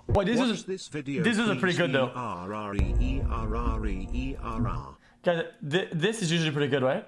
Wait, this is a pretty good though. Guys, this is usually pretty good, right?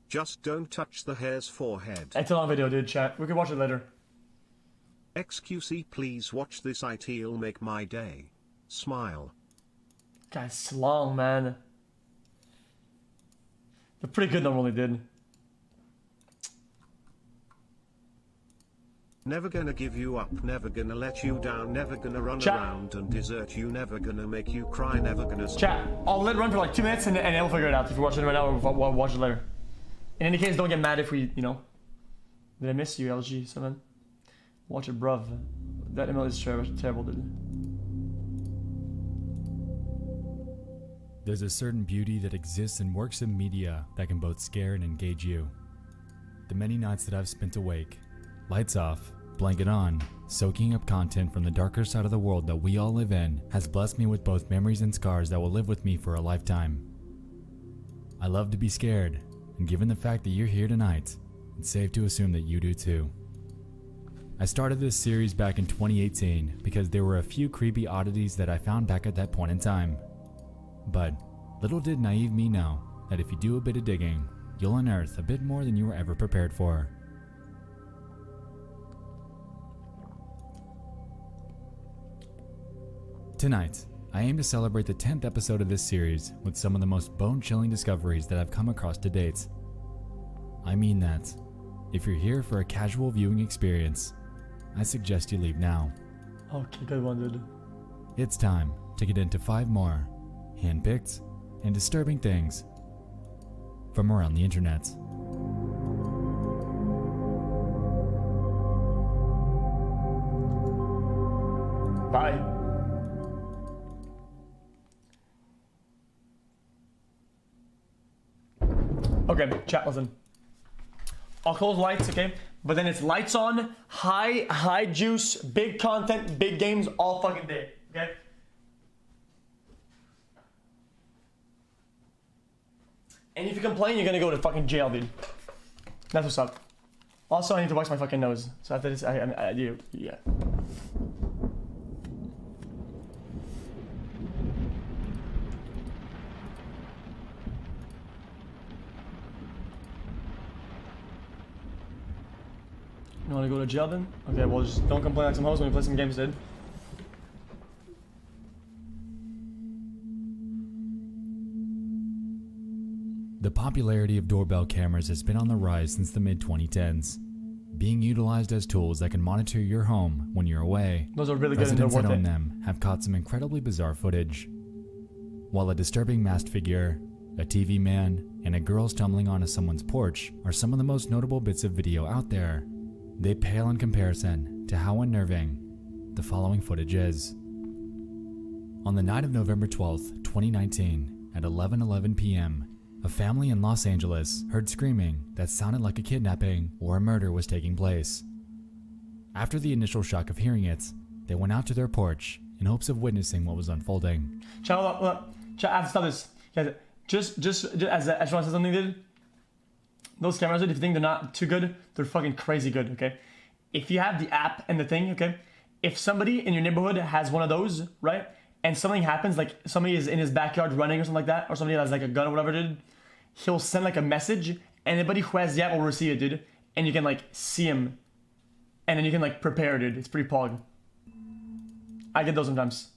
Just don't touch the hare's forehead. It's a long video, dude, chat. We can watch it later. Xqc, please watch this. It'll make my day. Smile. Guys, it's long, man. They're pretty good normally, dude. Never gonna give you up, never gonna let you down, never gonna run around and desert you, never gonna make you cry, never gonna stop. Chat, I'll let it run for like 2 minutes and then we'll figure it out. If you're watching it right now, we'll watch it later. In any case, don't get mad if we, you know. Did I miss you, LG7? Watch it, bruv. That email is terrible, dude. There's a certain beauty that exists in works of media that can both scare and engage you. The many nights that I've spent awake, lights off, blanket on, soaking up content from the darker side of the world that we all live in has blessed me with both memories and scars that will live with me for a lifetime. I love to be scared, and given the fact that you're here tonight, it's safe to assume that you do too. I started this series back in 2018 because there were a few creepy oddities that I found back at that point in time. But little did naive me know that if you do a bit of digging, you'll unearth a bit more than you were ever prepared for. Tonight, I aim to celebrate the 10th episode of this series with some of the most bone-chilling discoveries that I've come across to date. I mean that. If you're here for a casual viewing experience, I suggest you leave now. Okay, good one, dude. It's time to get into 5 more hand-picked and disturbing things from around the internet. Bye. Okay, chat, listen. I'll close lights, okay? But then it's lights on, high juice, big content, big games all fucking day, okay? And if you complain, you're gonna go to fucking jail, dude. That's what's up. Also, I need to wax my fucking nose. So after this, I do, yeah. You wanna go to jail then? Okay, well just don't complain like some hoes when we play some games, dude. The popularity of doorbell cameras has been on the rise since the mid-2010s, being utilized as tools that can monitor your home when you're away. Those are really good and they're Residents that worth own it. them have caught some incredibly bizarre footage. While a disturbing masked figure, a TV man, and a girl stumbling onto someone's porch are some of the most notable bits of video out there, they pale in comparison to how unnerving the following footage is. On the night of November 12th, 2019, at 11:11 p.m., a family in Los Angeles heard screaming that sounded like a kidnapping or a murder was taking place. After the initial shock of hearing it, they went out to their porch in hopes of witnessing what was unfolding. Chat, hold up. Chat, I have to stop this. Guys, just as I just want to say something, dude. Those cameras, dude, if you think they're not too good, they're fucking crazy good, okay? If you have the app and the thing, okay? If somebody in your neighborhood has one of those, right? And something happens, like somebody is in his backyard running or something like that, or somebody has like a gun or whatever, dude, he'll send like a message, and anybody who has the app will receive it, dude. And you can like see him, and then you can like prepare, dude. It's pretty pog. I get those sometimes.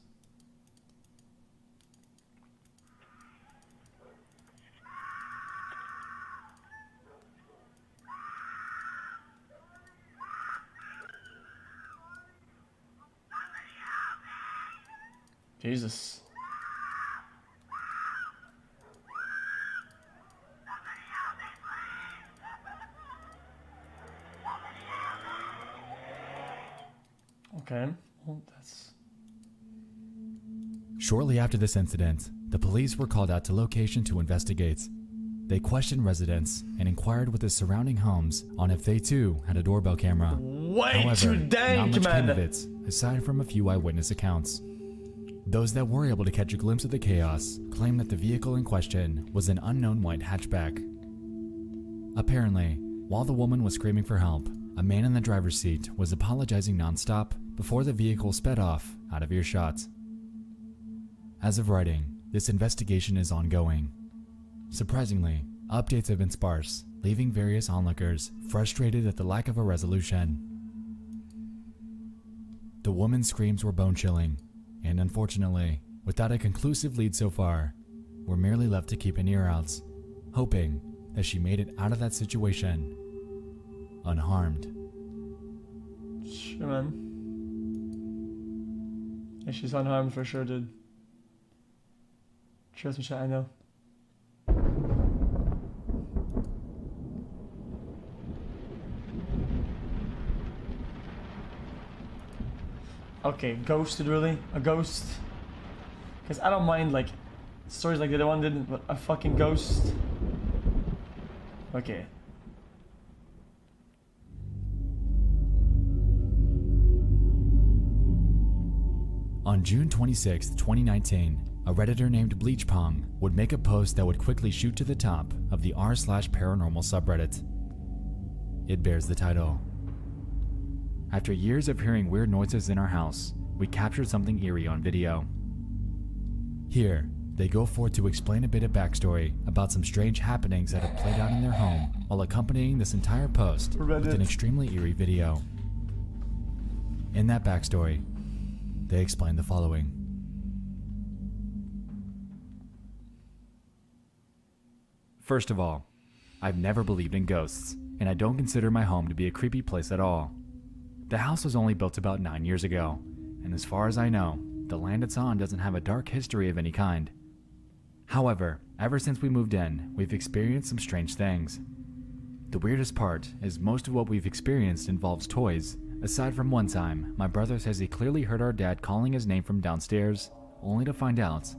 Jesus. Okay, well, that's... Shortly after this incident, the police were called out to location to investigate. They questioned residents and inquired with the surrounding homes on if they too had a doorbell camera. Way However, too not dank, much came man! of it, aside from a few eyewitness accounts. Those that were able to catch a glimpse of the chaos claimed that the vehicle in question was an unknown white hatchback. Apparently, while the woman was screaming for help, a man in the driver's seat was apologizing nonstop before the vehicle sped off out of earshot. As of writing, this investigation is ongoing. Surprisingly, updates have been sparse, leaving various onlookers frustrated at the lack of a resolution. The woman's screams were bone-chilling, and unfortunately, without a conclusive lead so far, we're merely left to keep an ear out, hoping that she made it out of that situation unharmed. Sure, man. Yeah, she's unharmed for sure, dude. Trust me, chat, I know. Okay, ghosted, really? A ghost? Because I don't mind, like, stories like the other one did, but a fucking ghost? Okay. On June 26, 2019, a Redditor named Bleachpong would make a post that would quickly shoot to the top of the r/paranormal subreddit. It bears the title. After years of hearing weird noises in our house, we captured something eerie on video. Here, they go forth to explain a bit of backstory about some strange happenings that have played out in their home, while accompanying this entire post with an extremely eerie video. In that backstory, they explain the following. First of all, I've never believed in ghosts, and I don't consider my home to be a creepy place at all. The house was only built about 9 years ago, and as far as I know, the land it's on doesn't have a dark history of any kind. However, ever since we moved in, we've experienced some strange things. The weirdest part is most of what we've experienced involves toys, aside from one time my brother says he clearly heard our dad calling his name from downstairs, only to find out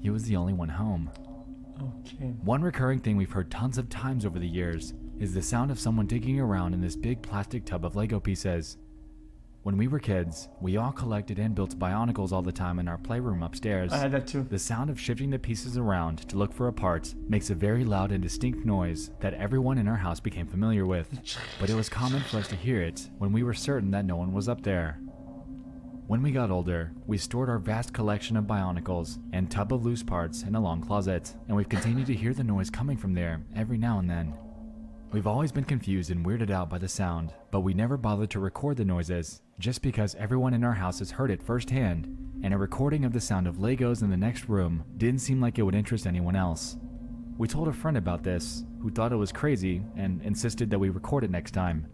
he was the only one home. Okay. One recurring thing we've heard tons of times over the years is the sound of someone digging around in this big plastic tub of Lego pieces. When we were kids, we all collected and built Bionicles all the time in our playroom upstairs. I had that too. The sound of shifting the pieces around to look for a part makes a very loud and distinct noise that everyone in our house became familiar with, but it was common for us to hear it when we were certain that no one was up there. When we got older, we stored our vast collection of Bionicles and tub of loose parts in a long closet, and we've continued to hear the noise coming from there every now and then. We've always been confused and weirded out by the sound, but we never bothered to record the noises, just because everyone in our house has heard it firsthand, and a recording of the sound of Legos in the next room didn't seem like it would interest anyone else. We told a friend about this, who thought it was crazy and insisted that we record it next time.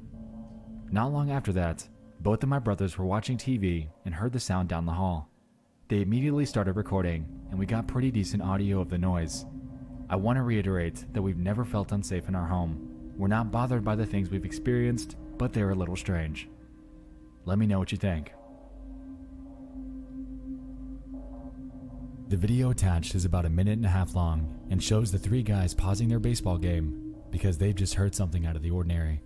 Not long after that, both of my brothers were watching TV and heard the sound down the hall. They immediately started recording, and we got pretty decent audio of the noise. I want to reiterate that we've never felt unsafe in our home. We're not bothered by the things we've experienced, but they're a little strange. Let me know what you think. The video attached is about 1.5 minutes long and shows the 3 guys pausing their baseball game because they've just heard something out of the ordinary.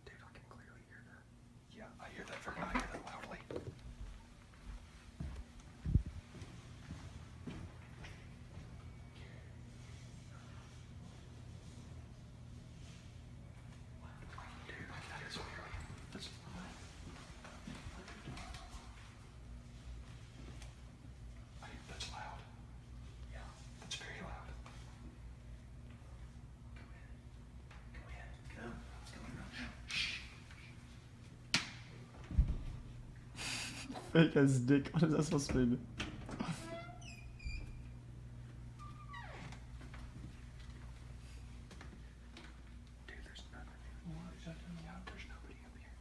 Dude, I can clearly hear that. Yeah, I hear that loudly. That's loud. Yeah, that's very loud. Come in. What's going on? Shh. Fake as dick. What is that supposed to be? Dude, there's nothing. Yeah, there's nobody up here.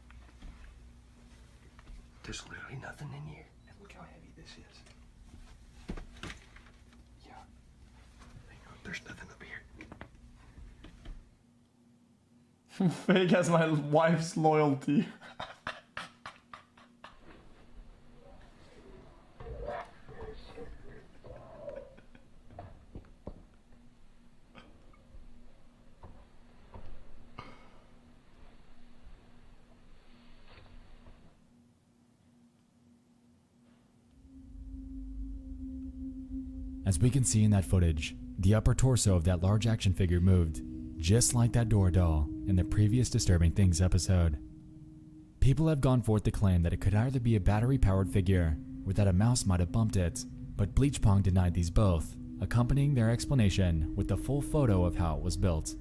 There's literally nothing in here. And look how heavy this is. Yeah. Hang on, there's nothing up here. Fake as my wife's loyalty. As we can see in that footage, the upper torso of that large action figure moved, just like that door doll in the previous Disturbing Things episode. People have gone forth to claim that it could either be a battery-powered figure or that a mouse might have bumped it, but Bleachpong denied these both, accompanying their explanation with a full photo of how it was built.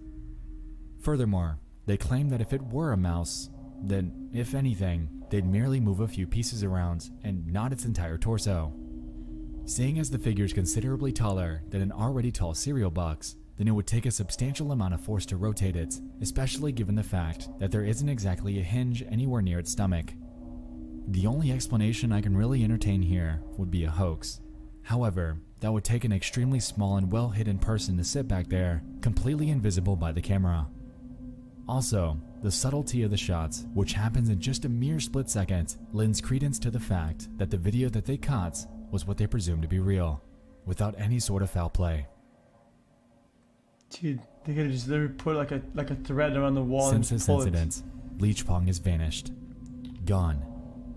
Furthermore, they claim that if it were a mouse, then, if anything, they'd merely move a few pieces around and not its entire torso. Seeing as the figure is considerably taller than an already tall cereal box, then it would take a substantial amount of force to rotate it, especially given the fact that there isn't exactly a hinge anywhere near its stomach. The only explanation I can really entertain here would be a hoax. However, that would take an extremely small and well-hidden person to sit back there, completely invisible by the camera. Also, the subtlety of the shots, which happens in just a mere split second, lends credence to the fact that the video that they caught was what they presumed to be real, without any sort of foul play. Dude, they could have just literally put like a thread around the wall. Since and this pull incident, Bleachpong has vanished. Gone.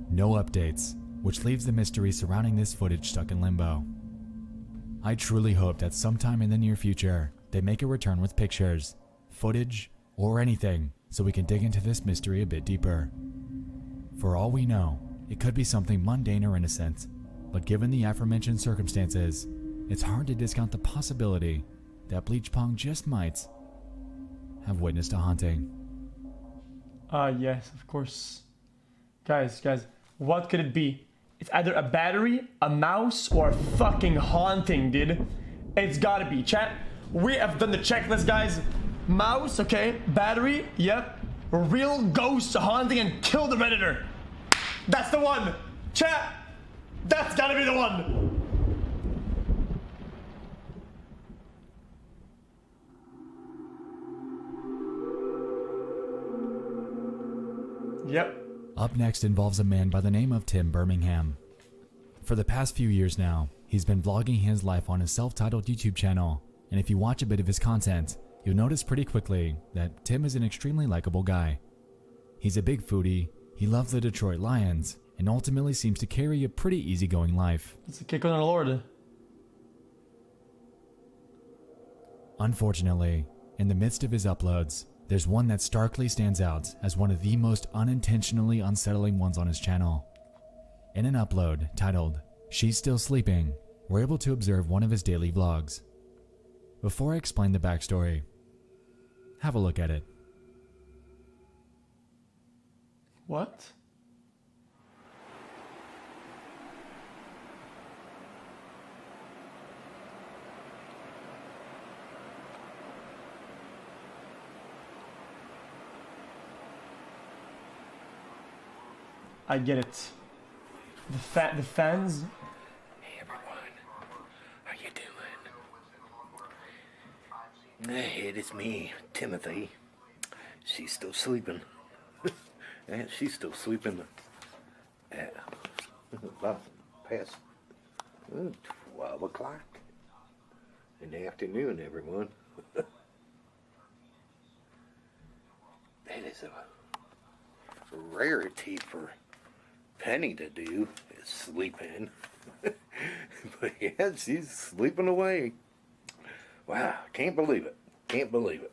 No updates, which leaves the mystery surrounding this footage stuck in limbo. I truly hope that sometime in the near future, they make a return with pictures, footage, or anything, so we can dig into this mystery a bit deeper. For all we know, it could be something mundane or innocent, but given the aforementioned circumstances, it's hard to discount the possibility that Bleachpong just might have witnessed a haunting. Yes, of course. Guys, what could it be? It's either a battery, a mouse, or a fucking haunting, dude. It's gotta be. Chat, we have done the checklist, guys. Mouse, okay. Battery, yep. Real ghost haunting and kill the Redditor. That's the one. Chat, that's gotta be the one. Yep. Up next involves a man by the name of Tim Birmingham. For the past few years now, he's been vlogging his life on his self-titled YouTube channel, and if you watch a bit of his content, you'll notice pretty quickly that Tim is an extremely likable guy. He's a big foodie, he loves the Detroit Lions, and ultimately seems to carry a pretty easygoing life. It's a kick on our Lord. Unfortunately, in the midst of his uploads, there's one that starkly stands out as one of the most unintentionally unsettling ones on his channel. In an upload titled, "She's Still Sleeping," we're able to observe one of his daily vlogs. Before I explain the backstory, have a look at it. What? I get it. The fans. Hey everyone, how you doing? Hey, it is me, Timothy. She's still sleeping. And she's still sleeping at about past 12 o'clock in the afternoon, everyone. That is a rarity for Penny to do, is sleep in. But yeah, she's sleeping away. Wow, can't believe it. Can't believe it.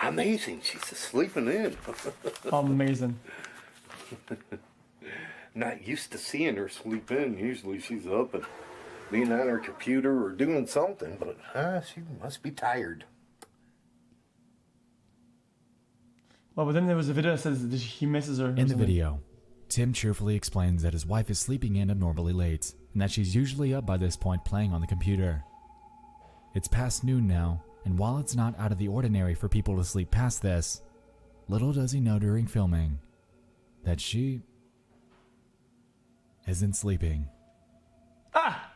Amazing, she's sleeping in. Amazing. Not used to seeing her sleep in. Usually she's up and being on her computer or doing something, but she must be tired. Well, but then there was a video that says that he misses her. In the video, Tim cheerfully explains that his wife is sleeping in abnormally late, and that she's usually up by this point playing on the computer. It's past noon now, and while it's not out of the ordinary for people to sleep past this, little does he know during filming that she isn't sleeping. Ah!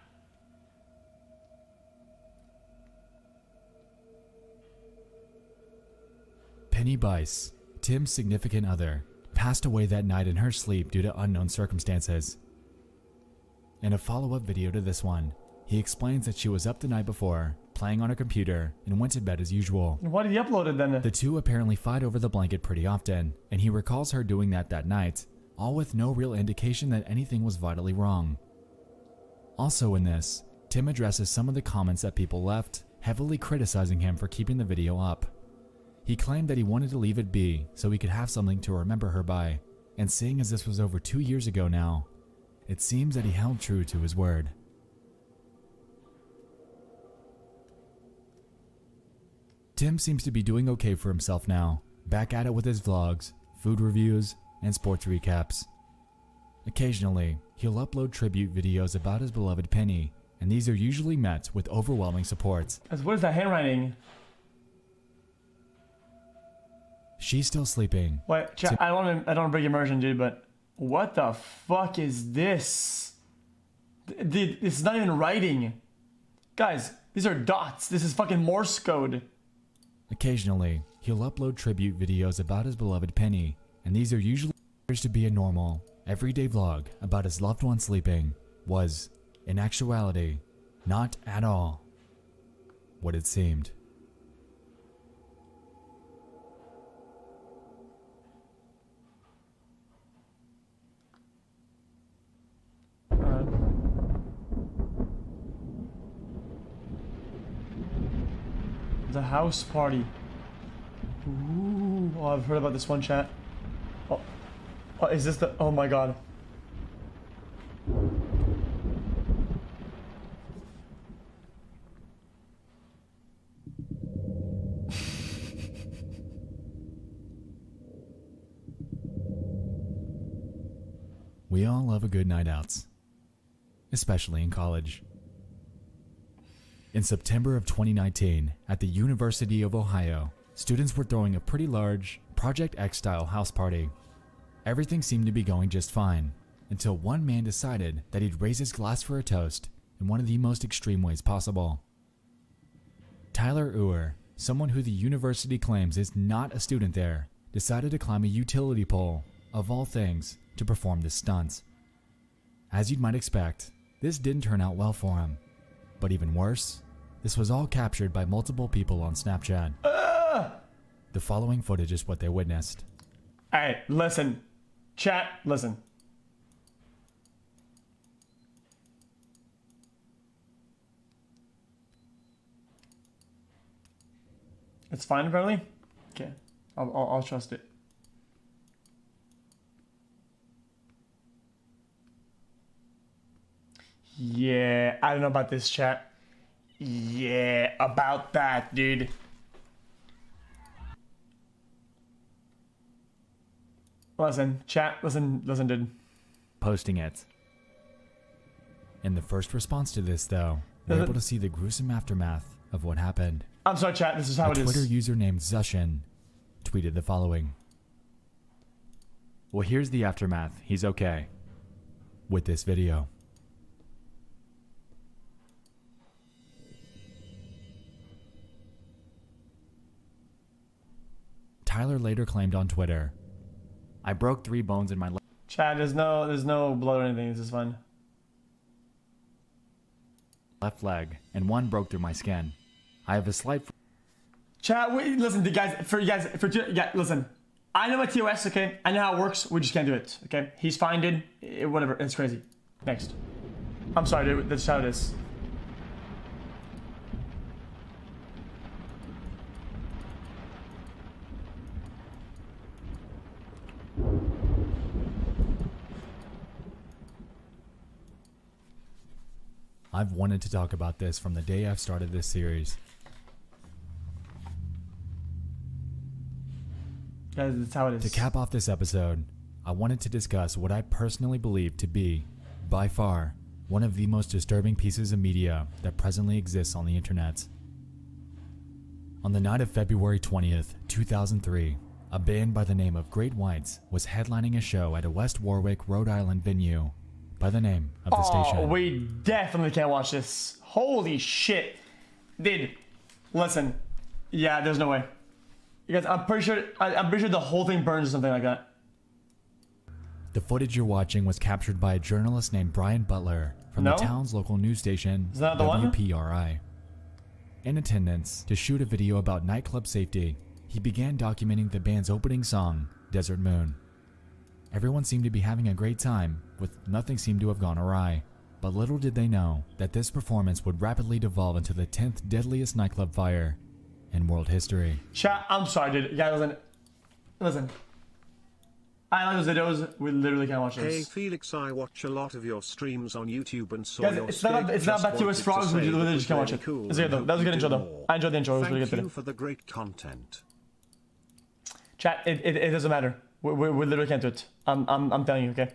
Penny Bice, Tim's significant other, passed away that night in her sleep due to unknown circumstances. In a follow-up video to this one, he explains that she was up the night before, playing on her computer, and went to bed as usual. Why did he upload it then? The two apparently fight over the blanket pretty often, and he recalls her doing that night, all with no real indication that anything was vitally wrong. Also in this, Tim addresses some of the comments that people left, heavily criticizing him for keeping the video up. He claimed that he wanted to leave it be so he could have something to remember her by, and seeing as this was over 2 years ago now, it seems that he held true to his word. Tim seems to be doing okay for himself now, back at it with his vlogs, food reviews, and sports recaps. Occasionally, he'll upload tribute videos about his beloved Penny, and these are usually met with overwhelming support. What is that handwriting? She's still sleeping. Wait, chat, I don't want to break immersion, dude, but what the fuck is this? Dude, it's not even writing. Guys, these are dots. This is fucking Morse code. Occasionally, he'll upload tribute videos about his beloved Penny, and these are usually appears to be a normal, everyday vlog about his loved one sleeping, was, in actuality, not at all what it seemed. The house party. Ooh, oh, I've heard about this one, chat. Oh, is this the? Oh my god. We all love a good night out, especially in college. In September of 2019, at the University of Ohio, students were throwing a pretty large Project X style house party. Everything seemed to be going just fine, until one man decided that he'd raise his glass for a toast in one of the most extreme ways possible. Tyler Uhr, someone who the university claims is not a student there, decided to climb a utility pole, of all things, to perform this stunt. As you might expect, this didn't turn out well for him. But even worse, this was all captured by multiple people on Snapchat. The following footage is what they witnessed. Hey, listen. Chat, listen. It's fine, apparently? Okay. I'll trust it. Yeah, I don't know about this, chat. Yeah, about that, dude. Listen, chat, listen, dude. Posting it. In the first response to this, though, we're able to see the gruesome aftermath of what happened. I'm sorry, chat, this is how it is. A Twitter user named Zushin tweeted the following. Well, here's the aftermath. He's okay. With this video. Tyler later claimed on Twitter, I broke 3 bones in my leg. Chat, there's no blood or anything. This is fine. Left leg, and 1 broke through my skin. I have a slight. Chat, wait, listen, listen. I know my TOS, okay? I know how it works. We just can't do it, okay? He's fine, dude. Whatever. It's crazy. Next. I'm sorry, dude. That's how it is. I've wanted to talk about this from the day I've started this series. Guys, that's how it is. To cap off this episode, I wanted to discuss what I personally believe to be, by far, one of the most disturbing pieces of media that presently exists on the internet. On the night of February 20th, 2003, a band by the name of Great Whites was headlining a show at a West Warwick, Rhode Island venue by the name of the station. We definitely can't watch this. Holy shit. Dude, listen. Yeah, there's no way. You guys, I'm pretty sure the whole thing burns or something like that. The footage you're watching was captured by a journalist named Brian Butler from the town's local news station, Is that the one? WPRI. In attendance to shoot a video about nightclub safety, he began documenting the band's opening song, Desert Moon. Everyone seemed to be having a great time, with nothing seemed to have gone awry. But little did they know that this performance would rapidly devolve into the 10th deadliest nightclub fire in world history. Chat, I'm sorry, dude. Guys, listen. I like those videos. We literally can't watch those. Hey Felix, I watch a lot of your streams on YouTube and saw Guys, your it's not bad to us frogs. We literally just can't watch it. Cool. It's good though. That was a good intro though. I enjoyed the intro. It was really good Thank today. you for the great content. Chat, it doesn't matter. We literally can't do it. I'm telling you, okay?